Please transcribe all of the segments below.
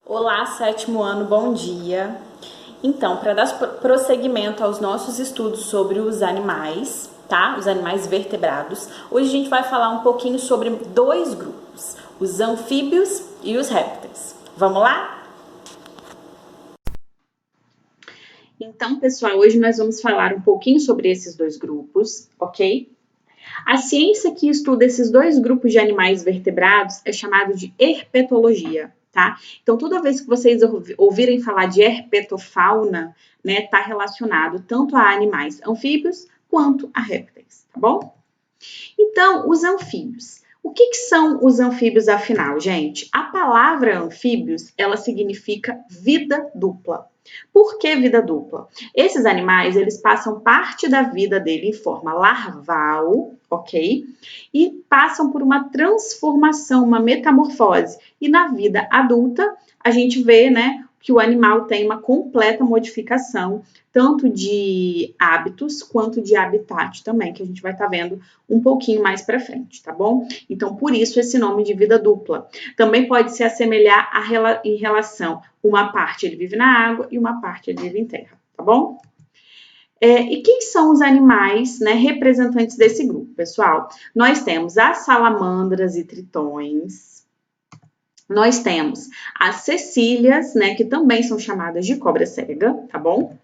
Olá, sétimo ano, bom dia. Então, para dar prosseguimento aos nossos estudos sobre os animais, tá? Os animais vertebrados, hoje a gente vai falar um pouquinho sobre dois grupos, os anfíbios e os répteis. Vamos lá? Então, pessoal, hoje nós vamos falar um pouquinho sobre esses dois grupos, ok? A ciência que estuda esses dois grupos de animais vertebrados é chamada de herpetologia, tá? Então, toda vez que vocês ouvirem falar de herpetofauna, né, tá relacionado tanto a animais anfíbios quanto a répteis, tá bom? Então, os anfíbios. O que são os anfíbios, afinal, gente? A palavra anfíbios, ela significa vida dupla. Por que vida dupla? Esses animais, eles passam parte da vida dele em forma larval, ok? E passam por uma transformação, uma metamorfose. E na vida adulta, a gente vê, né, que o animal tem uma completa modificação, tanto de hábitos quanto de habitat também, que a gente vai estar vendo um pouquinho mais para frente, tá bom? Então, por isso esse nome de vida dupla. Também pode se assemelhar em relação, uma parte ele vive na água e uma parte ele vive em terra, tá bom? E quem são os animais, né, representantes desse grupo, pessoal? Nós temos as salamandras e tritões, nós temos as cecílias, né, que também são chamadas de cobra cega, tá bom?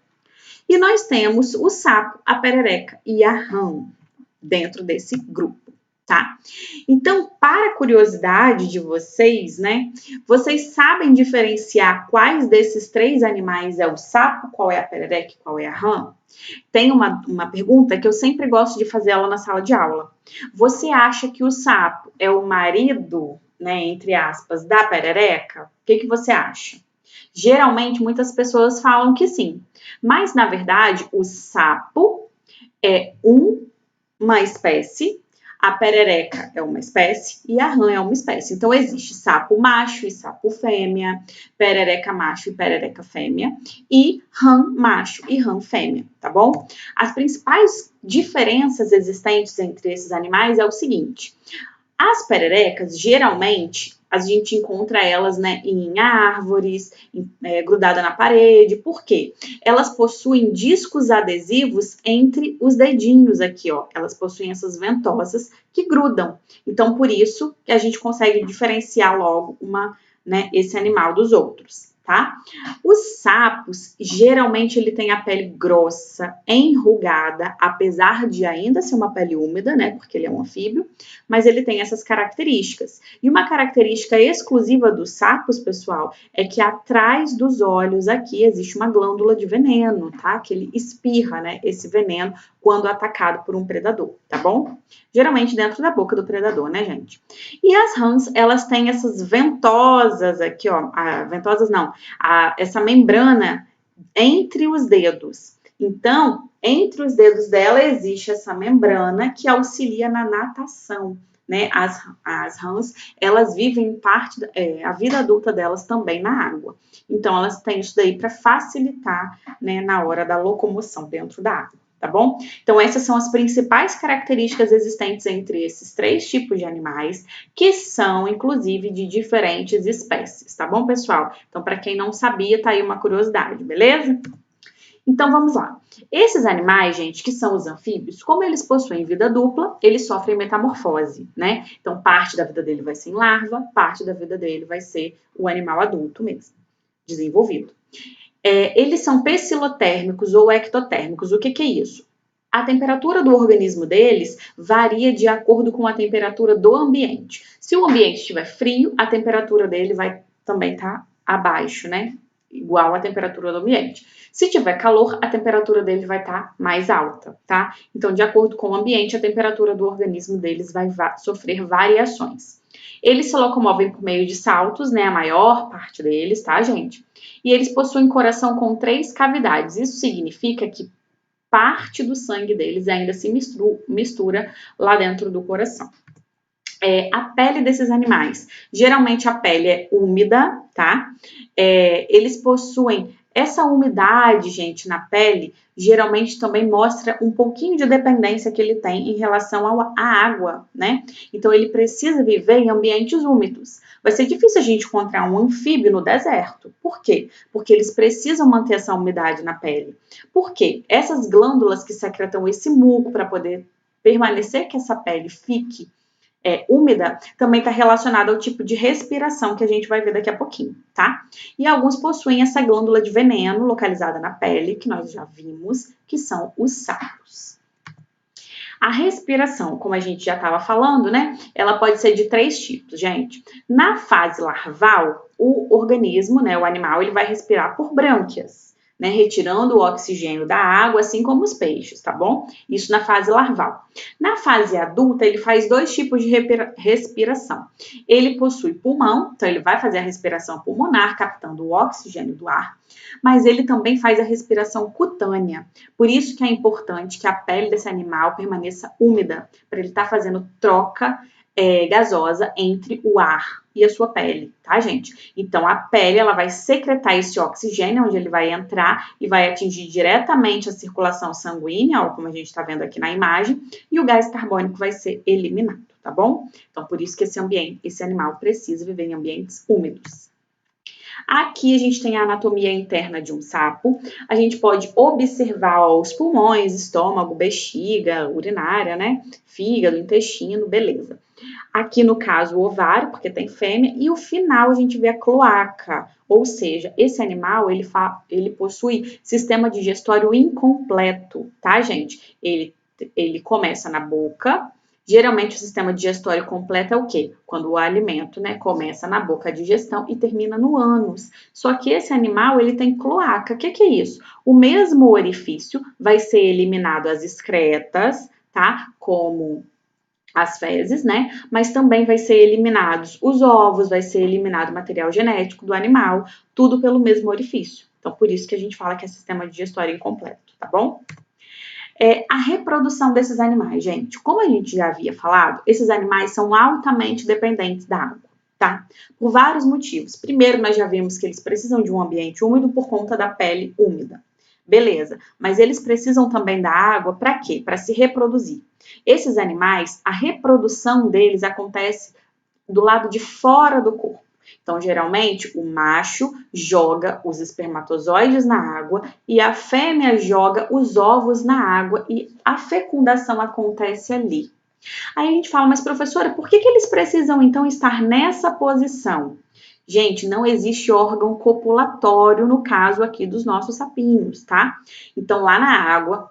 E nós temos o sapo, a perereca e a rã dentro desse grupo, tá? Então, para a curiosidade de vocês, né, vocês sabem diferenciar quais desses três animais é o sapo, qual é a perereca e qual é a rã? Tem uma pergunta que eu sempre gosto de fazer ela na sala de aula. Você acha que o sapo é o marido, né, entre aspas, da perereca? O que você acha? Geralmente, muitas pessoas falam que sim, mas na verdade, o sapo é uma espécie, a perereca é uma espécie e a rã é uma espécie. Então, existe sapo macho e sapo fêmea, perereca macho e perereca fêmea, e rã macho e rã fêmea, tá bom? As principais diferenças existentes entre esses animais é o seguinte: as pererecas, geralmente, a gente encontra elas, né, em árvores, grudada na parede. Por quê? Elas possuem discos adesivos entre os dedinhos aqui, ó. Elas possuem essas ventosas que grudam. Então, por isso que a gente consegue diferenciar logo esse animal dos outros, tá? Os sapos, geralmente, ele tem a pele grossa, enrugada, apesar de ainda ser uma pele úmida, né? Porque ele é um anfíbio, mas ele tem essas características. E uma característica exclusiva dos sapos, pessoal, é que atrás dos olhos aqui existe uma glândula de veneno, tá? Que ele espirra, né? Esse veneno quando atacado por um predador, tá bom? Geralmente dentro da boca do predador, né, gente? E as rãs, elas têm essas ventosas aqui, ó. Ventosas não, essa membrana entre os dedos. Então, entre os dedos dela existe essa membrana que auxilia na natação, né? As rãs, elas vivem a vida adulta delas também na água. Então, elas têm isso daí para facilitar, né, na hora da locomoção dentro da água, tá bom? Então, essas são as principais características existentes entre esses três tipos de animais, que são, inclusive, de diferentes espécies, tá bom, pessoal? Então, para quem não sabia, tá aí uma curiosidade, beleza? Então, vamos lá. Esses animais, gente, que são os anfíbios, como eles possuem vida dupla, eles sofrem metamorfose, né? Então, parte da vida dele vai ser em larva, parte da vida dele vai ser o animal adulto mesmo, desenvolvido. Eles são pecilotérmicos ou ectotérmicos. O que é isso? A temperatura do organismo deles varia de acordo com a temperatura do ambiente. Se o ambiente estiver frio, a temperatura dele vai também estar abaixo, né? Igual à temperatura do ambiente. Se tiver calor, a temperatura dele vai estar mais alta, tá? Então, de acordo com o ambiente, a temperatura do organismo deles vai sofrer variações. Eles se locomovem por meio de saltos, né? A maior parte deles, tá, gente? E eles possuem coração com 3 cavidades. Isso significa que parte do sangue deles ainda se mistura lá dentro do coração. A pele desses animais. Geralmente a pele é úmida, tá? Eles possuem Essa umidade, gente, na pele, geralmente também mostra um pouquinho de dependência que ele tem em relação à água, né? Então, ele precisa viver em ambientes úmidos. Vai ser difícil a gente encontrar um anfíbio no deserto. Por quê? Porque eles precisam manter essa umidade na pele. Por quê? Essas glândulas que secretam esse muco para poder permanecer que essa pele fique úmida, também está relacionada ao tipo de respiração que a gente vai ver daqui a pouquinho, tá? E alguns possuem essa glândula de veneno localizada na pele, que nós já vimos, que são os sapos. A respiração, como a gente já estava falando, né? Ela pode ser de 3 tipos, gente. Na fase larval, o organismo, né, o animal, ele vai respirar por brânquias, né, retirando o oxigênio da água, assim como os peixes, tá bom? Isso na fase larval. Na fase adulta, ele faz 2 tipos de respiração. Ele possui pulmão, então ele vai fazer a respiração pulmonar, captando o oxigênio do ar, mas ele também faz a respiração cutânea. Por isso que é importante que a pele desse animal permaneça úmida, para ele estar fazendo troca gasosa entre o ar e a sua pele, tá, gente? Então, a pele, ela vai secretar esse oxigênio, onde ele vai entrar e vai atingir diretamente a circulação sanguínea, ó, como a gente está vendo aqui na imagem, e o gás carbônico vai ser eliminado, tá bom? Então, por isso que esse animal precisa viver em ambientes úmidos. Aqui a gente tem a anatomia interna de um sapo. A gente pode observar os pulmões, estômago, bexiga, urinária, né? Fígado, intestino, beleza. Aqui no caso o ovário, porque tem fêmea, e o final a gente vê a cloaca, ou seja, esse animal ele possui sistema digestório incompleto, tá, gente? Ele começa na boca. Geralmente o sistema digestório completo é o quê? Quando o alimento, né, começa na boca a digestão e termina no ânus. Só que esse animal, ele tem cloaca. O que é isso? O mesmo orifício vai ser eliminado as excretas, tá? Como as fezes, né? Mas também vai ser eliminados os ovos, vai ser eliminado o material genético do animal, tudo pelo mesmo orifício. Então, por isso que a gente fala que é sistema digestório incompleto, tá bom? A reprodução desses animais, gente. Como a gente já havia falado, esses animais são altamente dependentes da água, tá? Por vários motivos. Primeiro, nós já vimos que eles precisam de um ambiente úmido por conta da pele úmida. Beleza, mas eles precisam também da água para quê? Para se reproduzir. Esses animais, a reprodução deles acontece do lado de fora do corpo. Então, geralmente, o macho joga os espermatozoides na água e a fêmea joga os ovos na água e a fecundação acontece ali. Aí a gente fala, mas professora, por que eles precisam então estar nessa posição? Gente, não existe órgão copulatório no caso aqui dos nossos sapinhos, tá? Então, lá na água,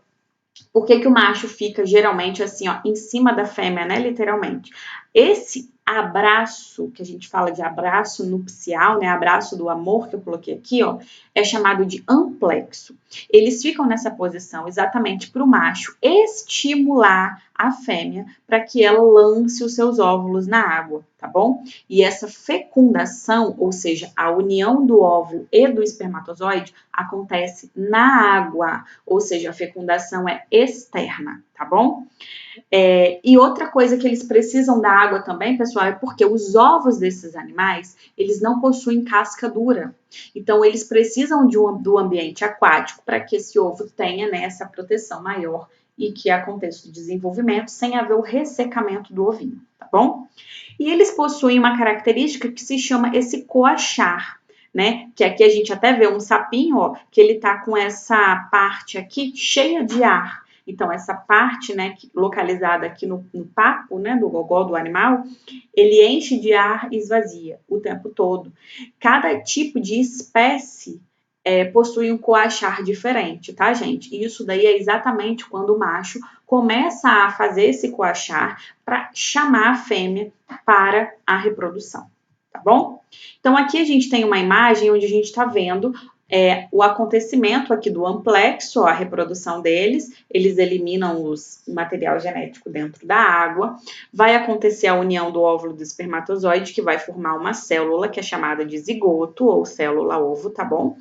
por que o macho fica geralmente assim, ó, em cima da fêmea, né, literalmente? Esse abraço, que a gente fala de abraço nupcial, né, abraço do amor que eu coloquei aqui, ó, é chamado de amplexo. Eles ficam nessa posição exatamente para o macho estimular a fêmea para que ela lance os seus óvulos na água, tá bom? E essa fecundação, ou seja, a união do óvulo e do espermatozoide, acontece na água, ou seja, a fecundação é externa, tá bom? E outra coisa que eles precisam da água também, pessoal, é porque os ovos desses animais, eles não possuem casca dura. Então, eles precisam do ambiente aquático para que esse ovo tenha, né, essa proteção maior e que aconteça o desenvolvimento sem haver o ressecamento do ovinho, tá bom? E eles possuem uma característica que se chama esse coachar, né? Que aqui a gente até vê um sapinho, ó, que ele tá com essa parte aqui cheia de ar. Então, essa parte, né, localizada aqui no papo, né, do gogó do animal, ele enche de ar e esvazia o tempo todo. Cada tipo de espécie possui um coachar diferente, tá, gente? E isso daí é exatamente quando o macho começa a fazer esse coachar para chamar a fêmea para a reprodução, tá bom? Então, aqui a gente tem uma imagem onde a gente está vendo o acontecimento aqui do amplexo, ó, a reprodução deles, eles eliminam o material genético dentro da água, vai acontecer a união do óvulo do espermatozoide, que vai formar uma célula que é chamada de zigoto, ou célula-ovo, tá bom?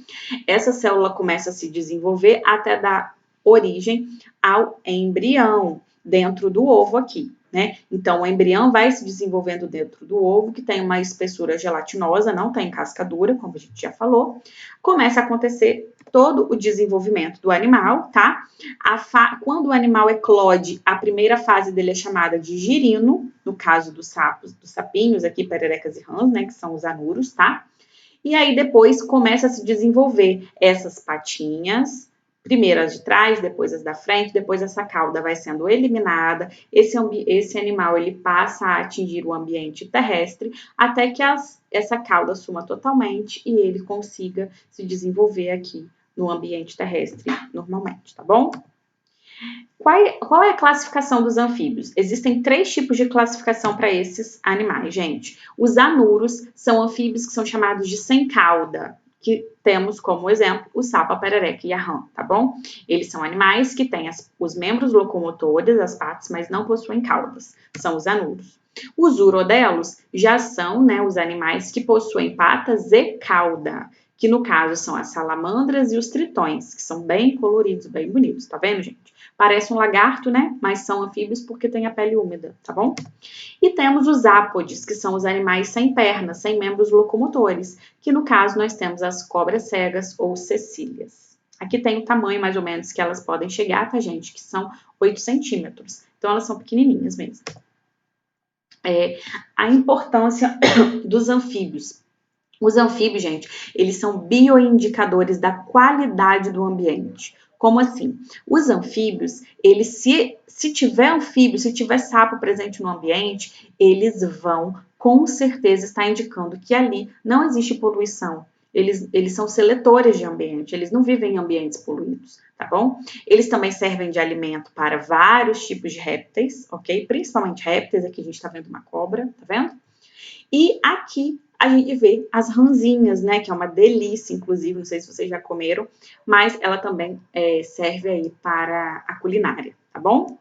Essa célula começa a se desenvolver até dar origem ao embrião, dentro do ovo aqui, né? Então, o embrião vai se desenvolvendo dentro do ovo, que tem uma espessura gelatinosa, não tem casca dura, como a gente já falou. Começa a acontecer todo o desenvolvimento do animal, tá? Quando o animal eclode, a primeira fase dele é chamada de girino, no caso dos sapinhos aqui, pererecas e rãs, né, que são os anuros, tá? E aí depois começa a se desenvolver essas patinhas, primeiro as de trás, depois as da frente, depois essa cauda vai sendo eliminada, esse animal ele passa a atingir o ambiente terrestre até que essa cauda suma totalmente e ele consiga se desenvolver aqui no ambiente terrestre normalmente, tá bom? Qual é a classificação dos anfíbios? Existem 3 tipos de classificação para esses animais, gente. Os anuros são anfíbios que são chamados de sem cauda, que temos como exemplo o sapo, a perereca e a rã, tá bom? Eles são animais que têm os membros locomotores, as patas, mas não possuem caudas. São os anuros. Os urodelos já são, né, os animais que possuem patas e cauda, que no caso são as salamandras e os tritões, que são bem coloridos, bem bonitos, tá vendo, gente? Parece um lagarto, né? Mas são anfíbios porque tem a pele úmida, tá bom? E temos os ápodes, que são os animais sem pernas, sem membros locomotores, que no caso nós temos as cobras cegas ou cecílias. Aqui tem o tamanho mais ou menos que elas podem chegar, tá, gente? Que são 8 centímetros. Então elas são pequenininhas mesmo. A importância dos anfíbios. Os anfíbios, gente, eles são bioindicadores da qualidade do ambiente. Como assim? Os anfíbios, eles se tiver anfíbio, se tiver sapo presente no ambiente, eles vão com certeza estar indicando que ali não existe poluição. Eles são seletores de ambiente, eles não vivem em ambientes poluídos, tá bom? Eles também servem de alimento para vários tipos de répteis, ok? Principalmente répteis, aqui a gente tá vendo uma cobra, tá vendo? E aqui a gente vê as rãzinhas, né, que é uma delícia, inclusive, não sei se vocês já comeram, mas ela também serve aí para a culinária, tá bom?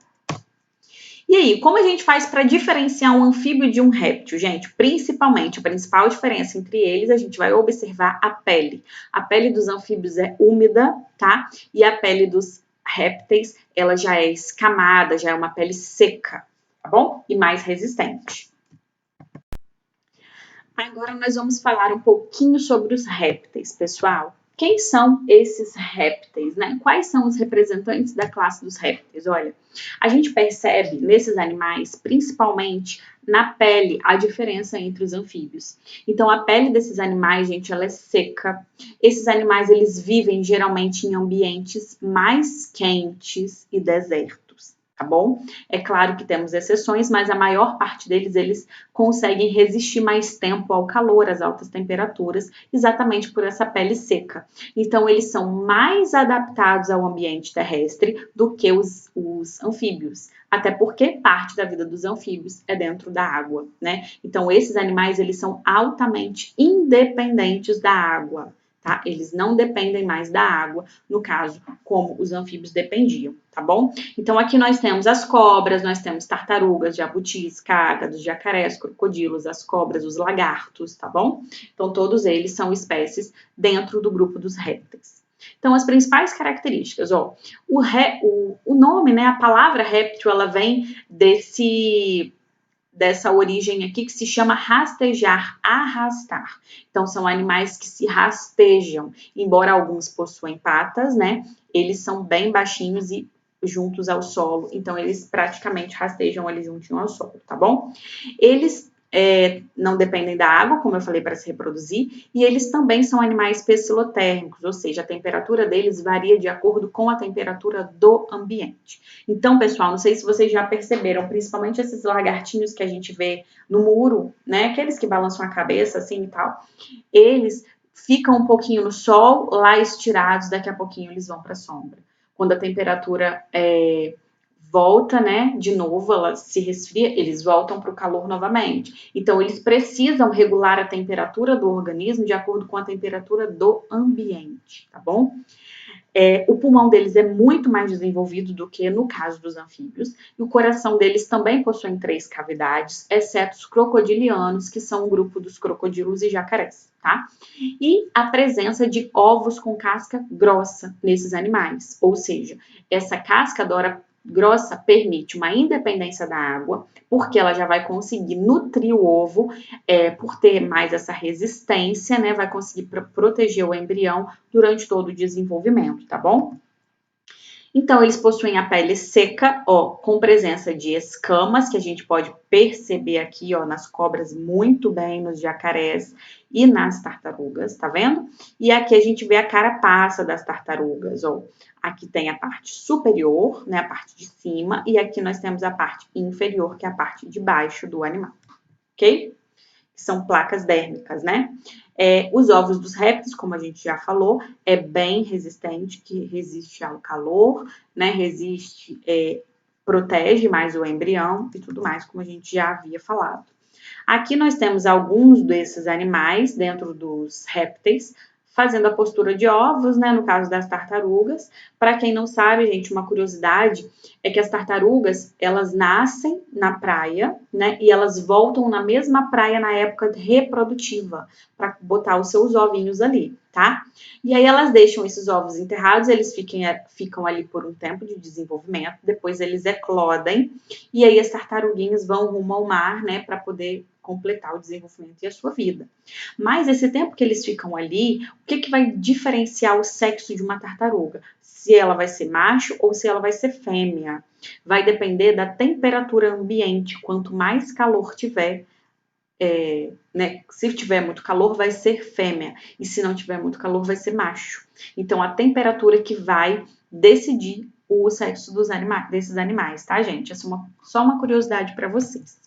E aí, como a gente faz para diferenciar um anfíbio de um réptil, gente? Principalmente, a principal diferença entre eles, a gente vai observar a pele. A pele dos anfíbios é úmida, tá? E a pele dos répteis, ela já é escamada, já é uma pele seca, tá bom? E mais resistente. Agora nós vamos falar um pouquinho sobre os répteis, pessoal. Quem são esses répteis, né? Quais são os representantes da classe dos répteis? Olha, a gente percebe nesses animais, principalmente na pele, a diferença entre os anfíbios. Então, a pele desses animais, gente, ela é seca. Esses animais, eles vivem geralmente em ambientes mais quentes e desertos. Tá bom? É claro que temos exceções, mas a maior parte deles, eles conseguem resistir mais tempo ao calor, às altas temperaturas, exatamente por essa pele seca. Então, eles são mais adaptados ao ambiente terrestre do que os anfíbios. Até porque parte da vida dos anfíbios é dentro da água, né? Então, esses animais, eles são altamente independentes da água. Tá? Eles não dependem mais da água, no caso, como os anfíbios dependiam, tá bom? Então, aqui nós temos as cobras, nós temos tartarugas, jabutis, cágados, jacarés, crocodilos, as cobras, os lagartos, tá bom? Então, todos eles são espécies dentro do grupo dos répteis. Então, as principais características, ó, o nome, né, a palavra réptil, ela vem dessa origem aqui que se chama rastejar, arrastar. Então, são animais que se rastejam, embora alguns possuem patas, né? Eles são bem baixinhos e juntos ao solo, então eles praticamente rastejam ali juntinho ao solo, tá bom? Eles não dependem da água, como eu falei, para se reproduzir, e eles também são animais pecilotérmicos, ou seja, a temperatura deles varia de acordo com a temperatura do ambiente. Então, pessoal, não sei se vocês já perceberam, principalmente esses lagartinhos que a gente vê no muro, né, aqueles que balançam a cabeça assim e tal, eles ficam um pouquinho no sol, lá estirados, daqui a pouquinho eles vão para a sombra. Quando a temperatura volta, né, de novo, ela se resfria, eles voltam para o calor novamente. Então, eles precisam regular a temperatura do organismo de acordo com a temperatura do ambiente, tá bom? O pulmão deles é muito mais desenvolvido do que no caso dos anfíbios, e o coração deles também possui 3 cavidades, exceto os crocodilianos, que são um grupo dos crocodilos e jacarés, tá? E a presença de ovos com casca grossa nesses animais, ou seja, essa casca grossa permite uma independência da água, porque ela já vai conseguir nutrir o ovo, por ter mais essa resistência, né? Vai conseguir proteger o embrião durante todo o desenvolvimento, tá bom? Então, eles possuem a pele seca, ó, com presença de escamas, que a gente pode perceber aqui, ó, nas cobras muito bem, nos jacarés e nas tartarugas, tá vendo? E aqui a gente vê a carapaça das tartarugas, ó. Aqui tem a parte superior, né, a parte de cima, e aqui nós temos a parte inferior, que é a parte de baixo do animal, ok? Que são placas dérmicas, né? Os ovos dos répteis, como a gente já falou, é bem resistente, que resiste ao calor, né? Resiste, protege mais o embrião e tudo mais, como a gente já havia falado. Aqui nós temos alguns desses animais dentro dos répteis, fazendo a postura de ovos, né, no caso das tartarugas. Para quem não sabe, gente, uma curiosidade é que as tartarugas, elas nascem na praia, né, e elas voltam na mesma praia na época reprodutiva, para botar os seus ovinhos ali, tá? E aí elas deixam esses ovos enterrados, eles ficam ali por um tempo de desenvolvimento, depois eles eclodem, e aí as tartaruguinhas vão rumo ao mar, né, para poder completar o desenvolvimento e a sua vida. Mas esse tempo que eles ficam ali, o que vai diferenciar o sexo de uma tartaruga? Se ela vai ser macho ou se ela vai ser fêmea. Vai depender da temperatura ambiente. Quanto mais calor tiver, né, se tiver muito calor, vai ser fêmea. E se não tiver muito calor, vai ser macho. Então, a temperatura que vai decidir o sexo desses animais, tá, gente? Essa é só uma curiosidade para vocês.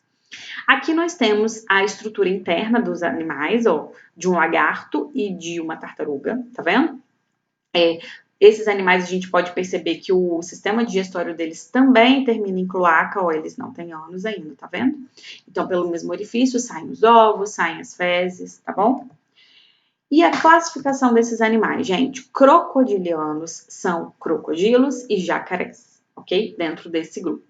Aqui nós temos a estrutura interna dos animais, ó, de um lagarto e de uma tartaruga, tá vendo? Esses animais a gente pode perceber que o sistema digestório deles também termina em cloaca, ó, eles não têm ânus ainda, tá vendo? Então, pelo mesmo orifício saem os ovos, saem as fezes, tá bom? E a classificação desses animais, gente, crocodilianos são crocodilos e jacarés, ok? Dentro desse grupo.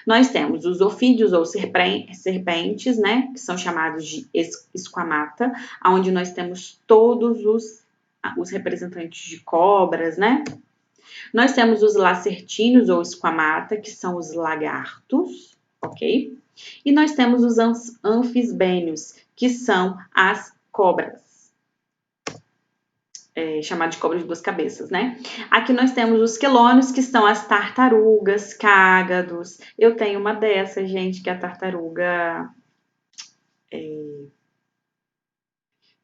Nós temos os ofídeos ou serpentes, né, que são chamados de esquamata, onde nós temos todos os representantes de cobras, né? Nós temos os lacertíneos ou esquamata, que são os lagartos, ok? E nós temos os anfisbênios, que são as cobras. Chamado de cobra de duas cabeças, né? Aqui nós temos os quelônios, que são as tartarugas, cágados. Eu tenho uma dessas, gente, que é a tartaruga...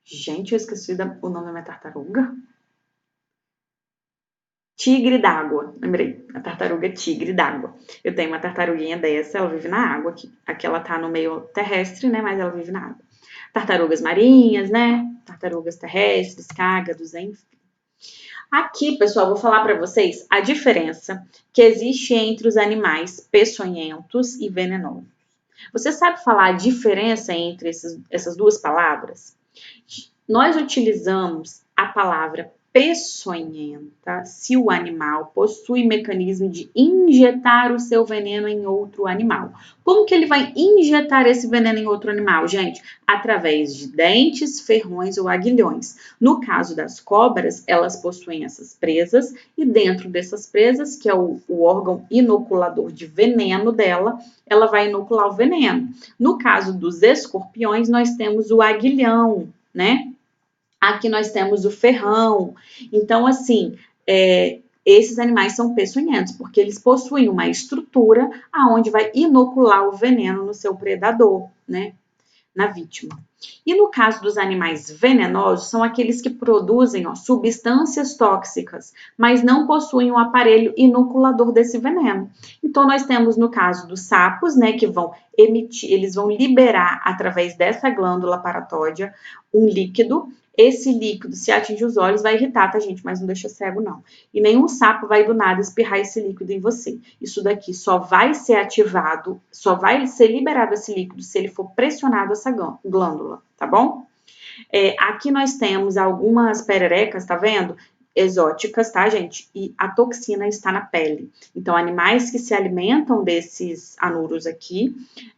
Gente, eu esqueci o nome da minha tartaruga. Tigre d'água, lembrei. A tartaruga tigre d'água. Eu tenho uma tartaruguinha dessa, ela vive na água. Aqui ela tá no meio terrestre, né? Mas ela vive na água. Tartarugas marinhas, né? Tartarugas terrestres, cágados, enfim. Aqui, pessoal, vou falar para vocês a diferença que existe entre os animais peçonhentos e venenosos. Você sabe falar a diferença entre essas duas palavras? Nós utilizamos a palavra peçonhenta se o animal possui mecanismo de injetar o seu veneno em outro animal. Como que ele vai injetar esse veneno em outro animal, gente? Através de dentes, ferrões ou aguilhões. No caso das cobras, elas possuem essas presas e dentro dessas presas, que é o órgão inoculador de veneno dela, ela vai inocular o veneno. No caso dos escorpiões, nós temos o aguilhão, né? Aqui nós temos o ferrão. Então, assim, esses animais são peçonhentos, porque eles possuem uma estrutura aonde vai inocular o veneno no seu predador, né? Na vítima. E no caso dos animais venenosos, são aqueles que produzem substâncias tóxicas, mas não possuem um aparelho inoculador desse veneno. Então, nós temos no caso dos sapos, né, que vão emitir, eles vão liberar através dessa glândula paratódia um líquido. Esse líquido, se atingir os olhos, vai irritar, tá, gente? Mas não deixa cego, não. E nenhum sapo vai do nada espirrar esse líquido em você. Isso daqui só vai ser ativado, só vai ser liberado esse líquido se ele for pressionado essa glândula, tá bom? Aqui nós temos algumas pererecas, tá vendo? Exóticas, tá, gente? E a toxina está na pele. Então, animais que se alimentam desses anuros aqui,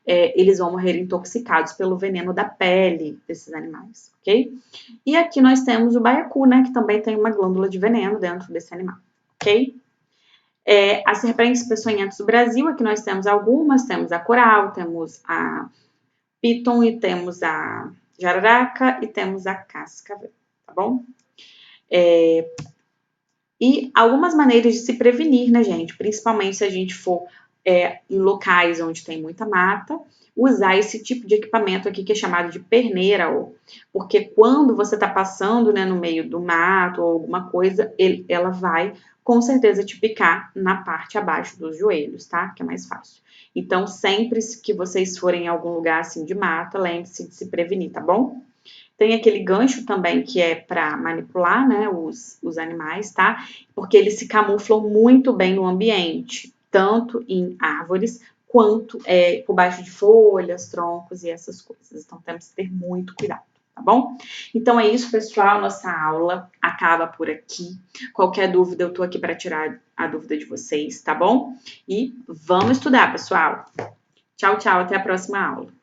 eles vão morrer intoxicados pelo veneno da pele desses animais, ok? E aqui nós temos o baiacu, né, que também tem uma glândula de veneno dentro desse animal, ok? As serpentes peçonhentas do Brasil, aqui nós temos algumas, temos a coral, temos a piton e temos a jararaca e temos a cascavel, tá bom? E algumas maneiras de se prevenir, né, gente? Principalmente se a gente for em locais onde tem muita mata, usar esse tipo de equipamento aqui que é chamado de perneira, porque quando você está passando, né, no meio do mato ou alguma coisa, ela vai com certeza te picar na parte abaixo dos joelhos, tá? Que é mais fácil. Então, sempre que vocês forem em algum lugar assim de mata, lembre-se de se prevenir, tá bom? Tem aquele gancho também que é para manipular, né, os animais, tá? Porque eles se camuflam muito bem no ambiente, tanto em árvores quanto por baixo de folhas, troncos e essas coisas. Então temos que ter muito cuidado, tá bom? Então é isso, pessoal. Nossa aula acaba por aqui. Qualquer dúvida, eu tô aqui para tirar a dúvida de vocês, tá bom? E vamos estudar, pessoal. Tchau, tchau. Até a próxima aula.